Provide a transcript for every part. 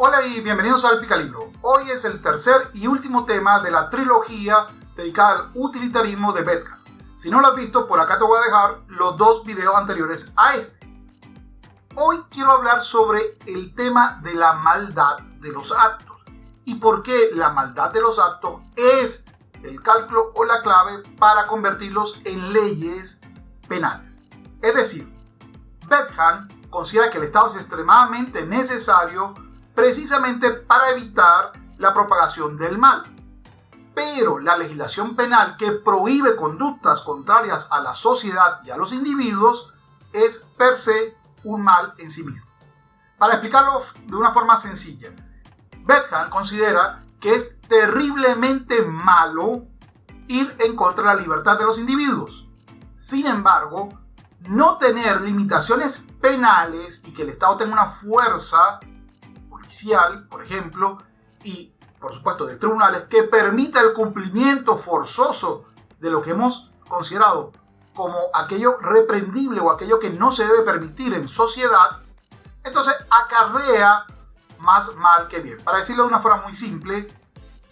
Hola y bienvenidos al Picalibro. Hoy es el tercer y último tema de la trilogía dedicada al utilitarismo de Bethan. Si no lo has visto, por acá te voy a dejar los dos videos anteriores a este. Hoy quiero hablar sobre el tema de la maldad de los actos y por qué la maldad de los actos es el cálculo o la clave para convertirlos en leyes penales. Es decir, Bethan considera que el Estado es extremadamente necesario precisamente para evitar la propagación del mal. Pero la legislación penal que prohíbe conductas contrarias a la sociedad y a los individuos es per se un mal en sí mismo. Para explicarlo de una forma sencilla, Bethan considera que es terriblemente malo ir en contra de la libertad de los individuos. Sin embargo, no tener limitaciones penales y que el Estado tenga una fuerza policial, por ejemplo, y por supuesto de tribunales que permita el cumplimiento forzoso de lo que hemos considerado como aquello reprendible o aquello que no se debe permitir en sociedad, entonces acarrea más mal que bien. Para decirlo de una forma muy simple,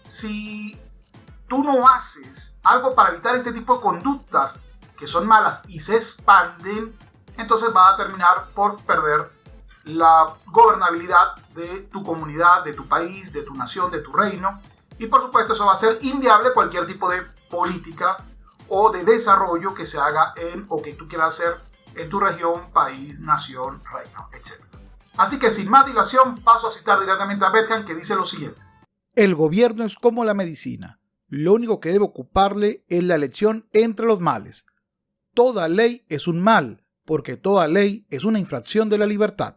si tú no haces algo para evitar este tipo de conductas que son malas y se expanden, entonces vas a terminar por perder la gobernabilidad de tu comunidad, de tu país, de tu nación, de tu reino. Y por supuesto eso va a ser inviable cualquier tipo de política o de desarrollo que se haga en o que tú quieras hacer en tu región, país, nación, reino, etc. Así que sin más dilación paso a citar directamente a Bethan, que dice lo siguiente. El gobierno es como la medicina. Lo único que debe ocuparle es la elección entre los males. Toda ley es un mal, porque toda ley es una infracción de la libertad.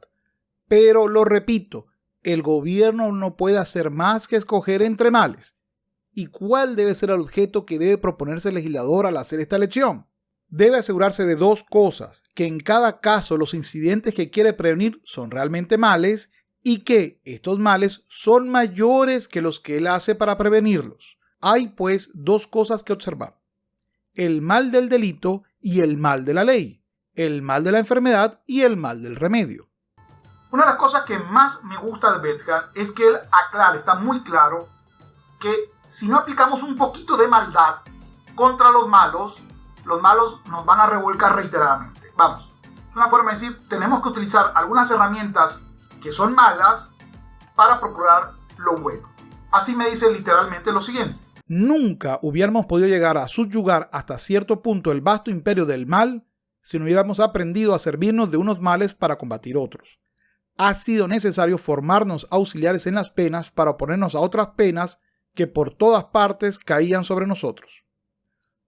Pero lo repito, el gobierno no puede hacer más que escoger entre males. ¿Y cuál debe ser el objeto que debe proponerse el legislador al hacer esta elección? Debe asegurarse de dos cosas: que en cada caso los incidentes que quiere prevenir son realmente males y que estos males son mayores que los que él hace para prevenirlos. Hay pues dos cosas que observar: el mal del delito y el mal de la ley, el mal de la enfermedad y el mal del remedio. Una de las cosas que más me gusta de Bethan es que él aclara, está muy claro, que si no aplicamos un poquito de maldad contra los malos nos van a revolcar reiteradamente. Vamos, es una forma de decir, tenemos que utilizar algunas herramientas que son malas para procurar lo bueno. Así me dice literalmente lo siguiente. Nunca hubiéramos podido llegar a subyugar hasta cierto punto el vasto imperio del mal si no hubiéramos aprendido a servirnos de unos males para combatir otros. Ha sido necesario formarnos auxiliares en las penas para oponernos a otras penas que por todas partes caían sobre nosotros.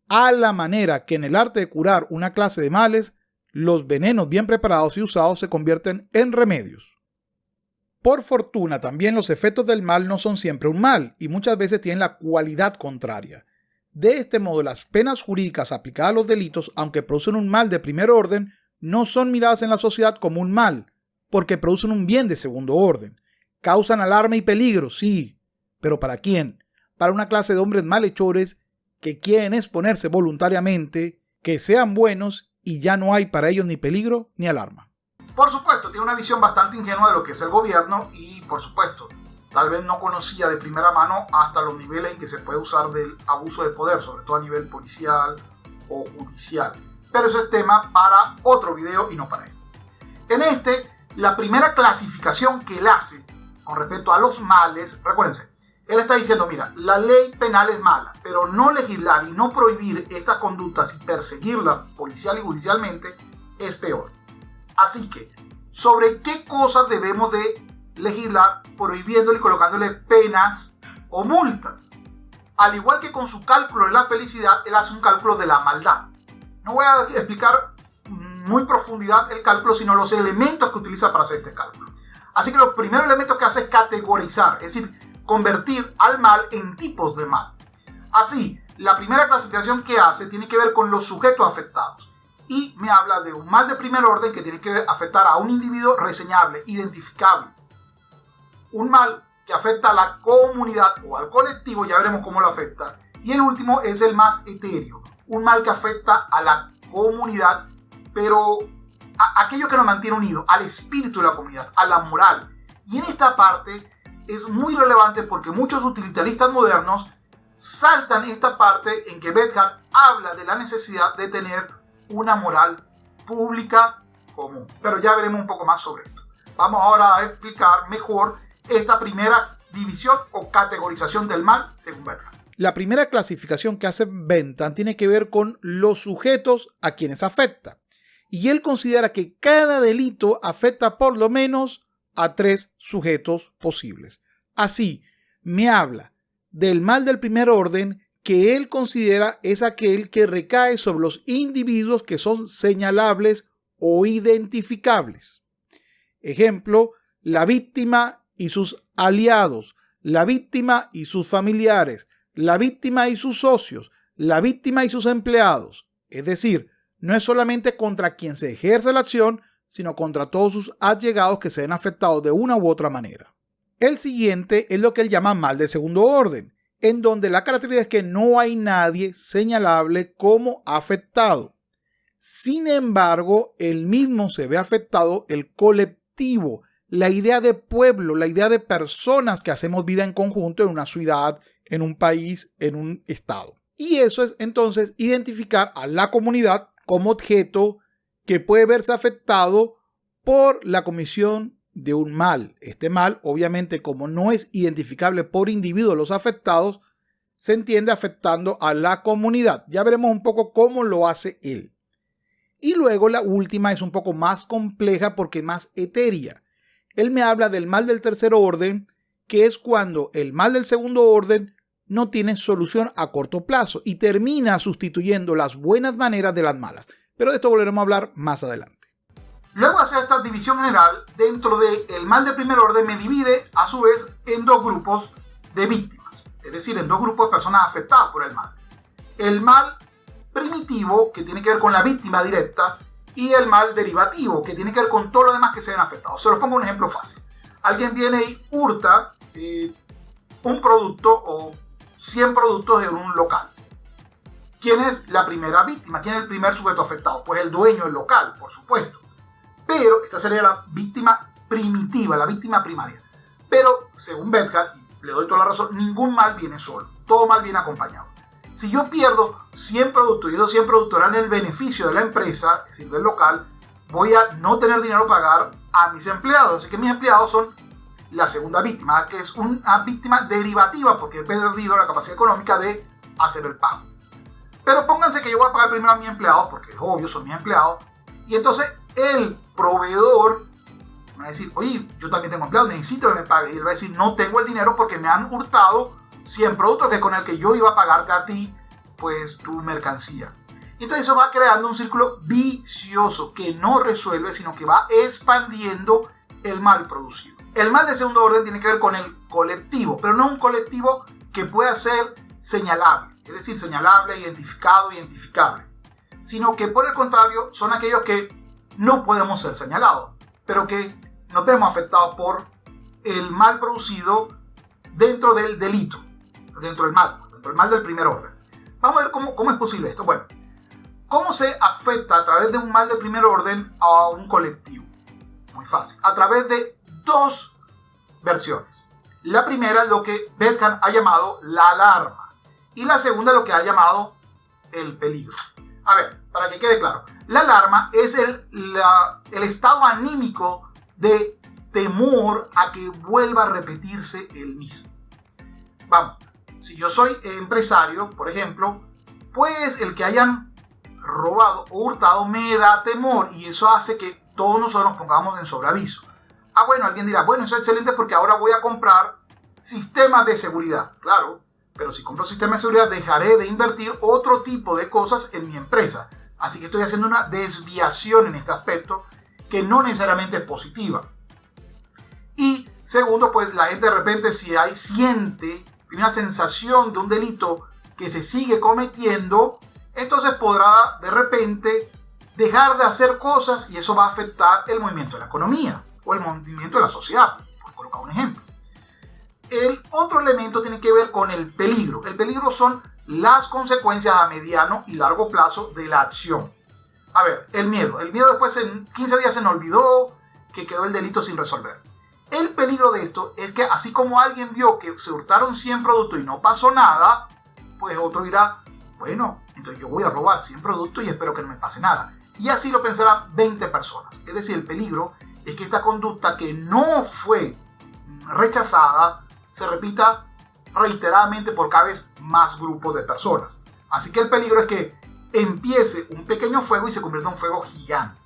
A la manera que en el arte de curar una clase de males, los venenos bien preparados y usados se convierten en remedios. Por fortuna, también los efectos del mal no son siempre un mal y muchas veces tienen la cualidad contraria. De este modo, las penas jurídicas aplicadas a los delitos, aunque producen un mal de primer orden, no son miradas en la sociedad como un mal, porque producen un bien de segundo orden. Causan alarma y peligro, sí, pero ¿para quién? Para una clase de hombres malhechores que quieren exponerse voluntariamente, que sean buenos y ya no hay para ellos ni peligro ni alarma. Por supuesto, tiene una visión bastante ingenua de lo que es el gobierno y, por supuesto, tal vez no conocía de primera mano hasta los niveles en que se puede usar del abuso de poder, sobre todo a nivel policial o judicial. Pero eso es tema para otro video y no para él. En la primera clasificación que él hace con respecto a los males, recuérdense, él está diciendo, mira, la ley penal es mala, pero no legislar y no prohibir estas conductas y perseguirlas policial y judicialmente es peor. Así que, ¿sobre qué cosas debemos de legislar prohibiéndole y colocándole penas o multas? Al igual que con su cálculo de la felicidad, él hace un cálculo de la maldad. No voy a explicar muy profundidad el cálculo, sino los elementos que utiliza para hacer este cálculo. Así que los primeros elementos que hace es categorizar, es decir, convertir al mal en tipos de mal. Así, la primera clasificación que hace tiene que ver con los sujetos afectados y me habla de un mal de primer orden que tiene que afectar a un individuo reseñable, identificable. Un mal que afecta a la comunidad o al colectivo, ya veremos cómo lo afecta. Y el último es el más etéreo, un mal que afecta a la comunidad, pero aquello que nos mantiene unidos, al espíritu de la comunidad, a la moral. Y en esta parte es muy relevante porque muchos utilitaristas modernos saltan esta parte en que Bethard habla de la necesidad de tener una moral pública común. Pero ya veremos un poco más sobre esto. Vamos ahora a explicar mejor esta primera división o categorización del mal según Bethard. La primera clasificación que hace Bentham tiene que ver con los sujetos a quienes afecta. Y él considera que cada delito afecta por lo menos a 3 sujetos posibles. Así, me habla del mal del primer orden que él considera es aquel que recae sobre los individuos que son señalables o identificables. Ejemplo, la víctima y sus aliados, la víctima y sus familiares, la víctima y sus socios, la víctima y sus empleados. Es decir, no es solamente contra quien se ejerce la acción, sino contra todos sus allegados que se ven afectados de una u otra manera. El siguiente es lo que él llama mal de segundo orden, en donde la característica es que no hay nadie señalable como afectado. Sin embargo, el mismo se ve afectado el colectivo, la idea de pueblo, la idea de personas que hacemos vida en conjunto en una ciudad, en un país, en un estado. Y eso es entonces identificar a la comunidad como objeto que puede verse afectado por la comisión de un mal. Este mal, obviamente, como no es identificable por individuos los afectados, se entiende afectando a la comunidad. Ya veremos un poco cómo lo hace él. Y luego la última es un poco más compleja porque es más etérea. Él me habla del mal del tercer orden, que es cuando el mal del segundo orden no tiene solución a corto plazo y termina sustituyendo las buenas maneras de las malas. Pero de esto volveremos a hablar más adelante. Luego de hacer esta división general, dentro del mal de primer orden me divide a su vez en 2 grupos de víctimas, es decir, en 2 grupos de personas afectadas por el mal. El mal primitivo, que tiene que ver con la víctima directa, y el mal derivativo, que tiene que ver con todo lo demás que se ven afectados. Se los pongo un ejemplo fácil. Alguien viene y hurta un producto o 100 productos de un local. ¿Quién es la primera víctima? ¿Quién es el primer sujeto afectado? Pues el dueño del local, por supuesto. Pero esta sería la víctima primitiva, la víctima primaria. Pero, según Bethard, y le doy toda la razón, ningún mal viene solo. Todo mal viene acompañado. Si yo pierdo 100 productos y esos 100 productos eran el beneficio de la empresa, es decir, del local, voy a no tener dinero para pagar a mis empleados. Así que mis empleados son la segunda víctima, que es una víctima derivativa porque he perdido la capacidad económica de hacer el pago. Pero pónganse que yo voy a pagar primero a mis empleados, porque es obvio, son mis empleados, y entonces el proveedor va a decir, oye, yo también tengo empleados, necesito que me pague. Y él va a decir, no tengo el dinero porque me han hurtado 100 productos que con el que yo iba a pagarte a ti, pues, tu mercancía. Y entonces eso va creando un círculo vicioso que no resuelve, sino que va expandiendo el mal producido. El mal de segundo orden tiene que ver con el colectivo, pero no un colectivo que pueda ser señalable, es decir, señalable, identificado, identificable, sino que por el contrario son aquellos que no podemos ser señalados, pero que nos vemos afectados por el mal producido dentro del delito, dentro del mal del primer orden. Vamos a ver cómo es posible esto. Bueno, ¿cómo se afecta a través de un mal de primer orden a un colectivo? Muy fácil, a través de 2 versiones. La primera es lo que Bethard ha llamado la alarma y la segunda lo que ha llamado el peligro. A ver, para que quede claro, la alarma es el estado anímico de temor a que vuelva a repetirse el mismo. Vamos, si yo soy empresario, por ejemplo, pues el que hayan robado o hurtado me da temor y eso hace que todos nosotros nos pongamos en sobreaviso. Ah, bueno, alguien dirá, bueno, eso es excelente porque ahora voy a comprar sistemas de seguridad. Claro, pero si compro sistemas de seguridad dejaré de invertir otro tipo de cosas en mi empresa. Así que estoy haciendo una desviación en este aspecto que no necesariamente es positiva. Y segundo, pues la gente de repente siente una sensación de un delito que se sigue cometiendo, entonces podrá de repente dejar de hacer cosas y eso va a afectar el movimiento de la economía o el movimiento de la sociedad, por colocar un ejemplo. El otro elemento tiene que ver con el peligro. El peligro son las consecuencias a mediano y largo plazo de la acción. A ver, el miedo. El miedo después en 15 días se nos olvidó que quedó el delito sin resolver. El peligro de esto es que así como alguien vio que se hurtaron 100 productos y no pasó nada, pues otro dirá, bueno, entonces yo voy a robar 100 productos y espero que no me pase nada. Y así lo pensarán 20 personas. Es decir, el peligro es que esta conducta que no fue rechazada se repita reiteradamente por cada vez más grupos de personas. Así que el peligro es que empiece un pequeño fuego y se convierta en un fuego gigante.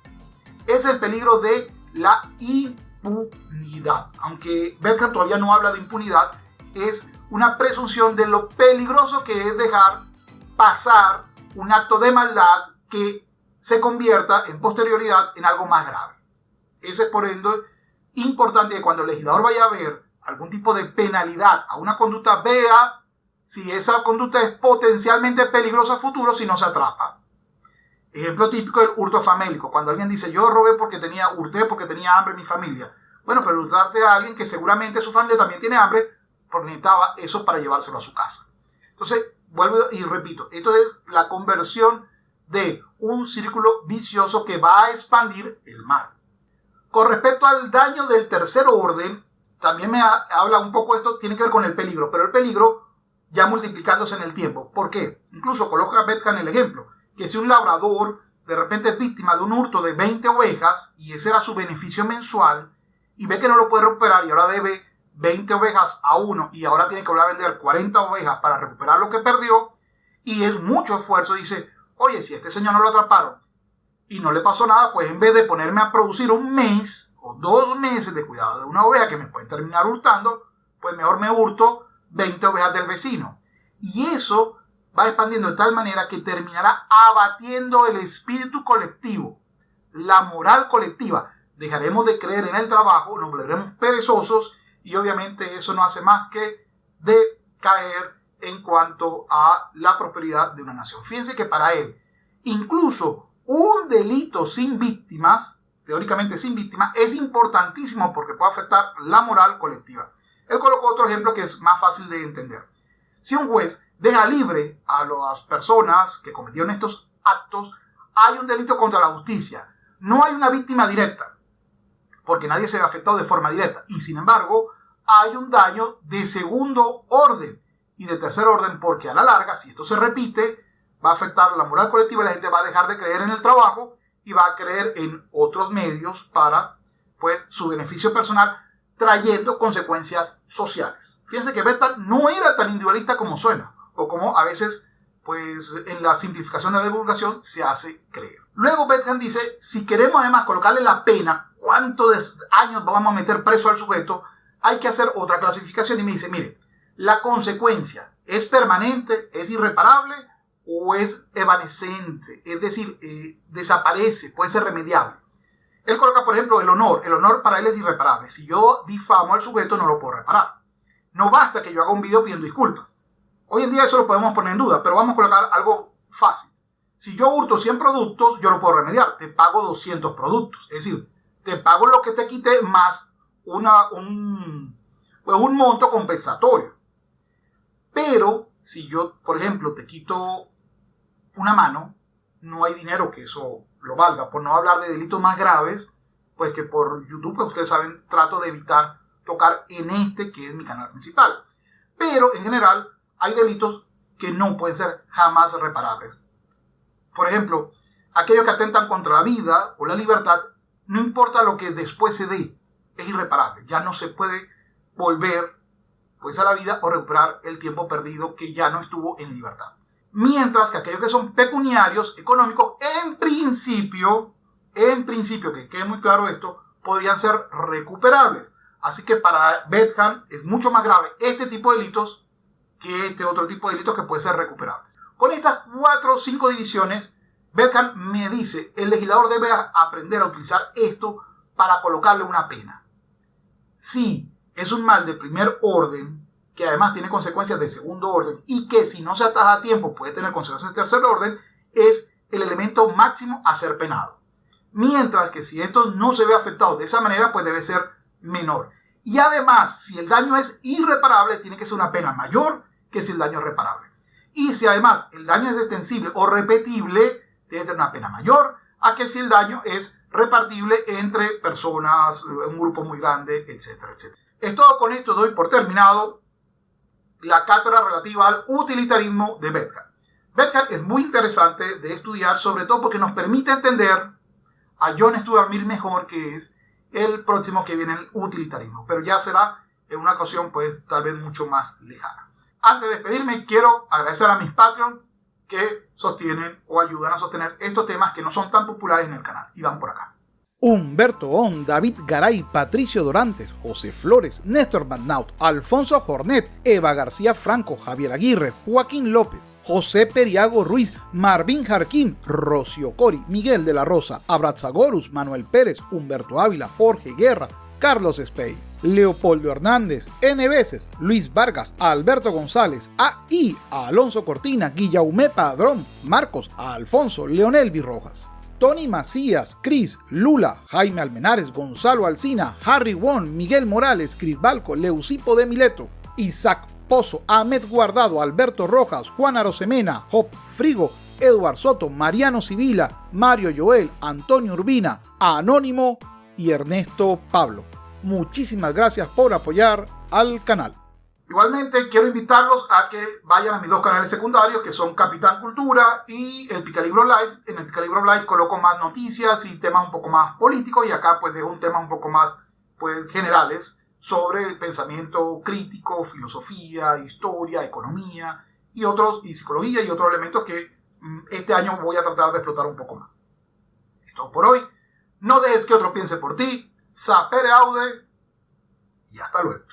Es el peligro de la impunidad. Aunque Berkhan todavía no habla de impunidad, es una presunción de lo peligroso que es dejar pasar un acto de maldad que se convierta en posterioridad en algo más grave. Ese es por ende importante que cuando el legislador vaya a ver algún tipo de penalidad a una conducta, vea si esa conducta es potencialmente peligrosa a futuro si no se atrapa. Ejemplo típico del hurto famélico. Cuando alguien dice, yo robé hurté porque tenía hambre en mi familia. Bueno, pero hurtarte a alguien que seguramente su familia también tiene hambre porque necesitaba eso para llevárselo a su casa. Entonces, vuelvo y repito, esto es la conversión de un círculo vicioso que va a expandir el mal. Con respecto al daño del tercer orden, también me habla un poco esto, tiene que ver con el peligro, pero el peligro ya multiplicándose en el tiempo. ¿Por qué? Incluso coloca Berkhan el ejemplo, que si un labrador de repente es víctima de un hurto de 20 ovejas y ese era su beneficio mensual y ve que no lo puede recuperar y ahora debe 20 ovejas a uno y ahora tiene que volver a vender 40 ovejas para recuperar lo que perdió y es mucho esfuerzo, dice, oye, si a este señor no lo atraparon y no le pasó nada, pues en vez de ponerme a producir un mes o 2 meses de cuidado de una oveja que me pueden terminar hurtando, pues mejor me hurto 20 ovejas del vecino. Y eso va expandiendo de tal manera que terminará abatiendo el espíritu colectivo, la moral colectiva. Dejaremos de creer en el trabajo, nos volveremos perezosos y obviamente eso no hace más que decaer en cuanto a la prosperidad de una nación. Fíjense que para él, incluso un delito sin víctimas, teóricamente sin víctimas, es importantísimo porque puede afectar la moral colectiva. Él colocó otro ejemplo que es más fácil de entender. Si un juez deja libre a las personas que cometieron estos actos, hay un delito contra la justicia. No hay una víctima directa, porque nadie se ve afectado de forma directa. Y sin embargo, hay un daño de segundo orden y de tercer orden, porque a la larga, si esto se repite, va a afectar la moral colectiva y la gente va a dejar de creer en el trabajo y va a creer en otros medios para pues, su beneficio personal, trayendo consecuencias sociales. Fíjense que Berkhan no era tan individualista como suena, o como a veces pues, en la simplificación de la divulgación se hace creer. Luego Berkhan dice, si queremos además colocarle la pena, cuántos años vamos a meter preso al sujeto, hay que hacer otra clasificación. Y me dice, mire, la consecuencia es permanente, es irreparable o es evanescente, es decir, desaparece, puede ser remediable. Él coloca, por ejemplo, el honor. El honor para él es irreparable. Si yo difamo al sujeto, no lo puedo reparar. No basta que yo haga un video pidiendo disculpas. Hoy en día eso lo podemos poner en duda, pero vamos a colocar algo fácil. Si yo hurto 100 productos, yo lo puedo remediar. Te pago 200 productos. Es decir, te pago lo que te quité más un monto compensatorio. Pero si yo, por ejemplo, te quito una mano, no hay dinero que eso lo valga. Por no hablar de delitos más graves, pues que por YouTube, pues ustedes saben, trato de evitar tocar en este que es mi canal principal. Pero en general hay delitos que no pueden ser jamás reparables. Por ejemplo, aquellos que atentan contra la vida o la libertad, no importa lo que después se dé, es irreparable. Ya no se puede volver pues, a la vida o recuperar el tiempo perdido que ya no estuvo en libertad. Mientras que aquellos que son pecuniarios, económicos, en principio, que quede muy claro esto, podrían ser recuperables. Así que para Berkhan es mucho más grave este tipo de delitos que este otro tipo de delitos que puede ser recuperables. Con estas 4 o 5 divisiones, Berkhan me dice, el legislador debe aprender a utilizar esto para colocarle una pena. Si es un mal de primer orden, que además tiene consecuencias de segundo orden y que si no se ataja a tiempo puede tener consecuencias de tercer orden, es el elemento máximo a ser penado. Mientras que si esto no se ve afectado de esa manera, pues debe ser menor. Y además, si el daño es irreparable, tiene que ser una pena mayor que si el daño es reparable. Y si además el daño es extensible o repetible, tiene que tener una pena mayor a que si el daño es repartible entre personas, un grupo muy grande, etcétera, etcétera. Es todo. Con esto doy por terminado la cátedra relativa al utilitarismo de Bethard. Bethard es muy interesante de estudiar, sobre todo porque nos permite entender a John Stuart Mill mejor, que es el próximo que viene, el utilitarismo. Pero ya será en una ocasión, pues, tal vez mucho más lejana. Antes de despedirme, quiero agradecer a mis Patreon que sostienen o ayudan a sostener estos temas que no son tan populares en el canal. Y van por acá. Humberto On, David Garay, Patricio Dorantes, José Flores, Néstor Magnaut, Alfonso Jornet, Eva García Franco, Javier Aguirre, Joaquín López, José Periago Ruiz, Marvin Jarquín, Rocio Cori, Miguel de la Rosa, Abrazagorus, Manuel Pérez, Humberto Ávila, Jorge Guerra, Carlos Space, Leopoldo Hernández, N. Veces, Luis Vargas, Alberto González, A.I., Alonso Cortina, Guillaume Padrón, Marcos, Alfonso, Leonel Virrojas, Tony Macías, Cris, Lula, Jaime Almenares, Gonzalo Alsina, Harry Won, Miguel Morales, Cris Balco, Leucipo de Mileto, Isaac Pozo, Ahmed Guardado, Alberto Rojas, Juan Arosemena, Job Frigo, Eduard Soto, Mariano Sibila, Mario Joel, Antonio Urbina, Anónimo y Ernesto Pablo. Muchísimas gracias por apoyar al canal. Igualmente quiero invitarlos a que vayan a mis dos canales secundarios, que son Capitán Cultura y el Picalibro Live. En el Picalibro Live coloco más noticias y temas un poco más políticos, y acá pues dejo un tema un poco más pues generales sobre pensamiento crítico, filosofía, historia, economía y psicología y otros elementos que este año voy a tratar de explotar un poco más. Es todo por hoy. No dejes que otro piense por ti. Sapere aude y hasta luego.